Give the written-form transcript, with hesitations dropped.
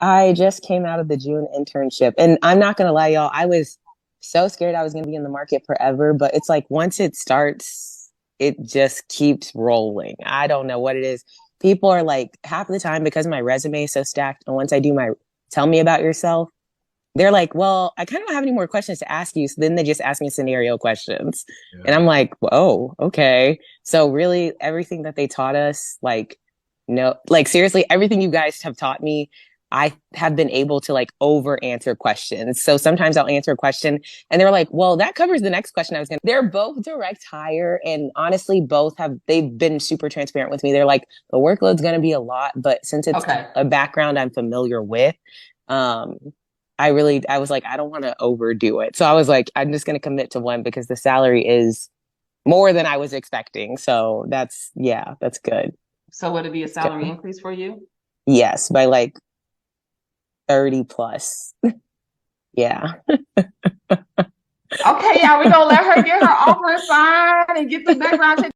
I just came out of the June internship, and I'm not gonna lie, y'all. I was so scared I was gonna be in the market forever, but it's like once it starts, it just keeps rolling. I don't know what it is. People are like half of the time because my resume is so stacked, and once I do my tell me about yourself, they're like, well, I kind of don't have any more questions to ask you. So then they just ask me scenario questions. And Yeah. I'm like, whoa, okay. So really everything that they taught us, like, no, like seriously, everything you guys have taught me, I have been able to like over answer questions. So sometimes I'll answer a question and they're like, well, that covers the next question I was going to. They're both direct hire. And honestly, they've been super transparent with me. They're like, the workload's going to be a lot, but since it's Okay. a background I'm familiar with, um, I was like, I don't want to overdo it. So I was like, I'm just going to commit to one because the salary is more than I was expecting. So yeah, that's good. So would it be a It's salary good. increase for you? Yes, by like 30 plus. Yeah. Okay, y'all, we gonna let her get her offer signed and get the background check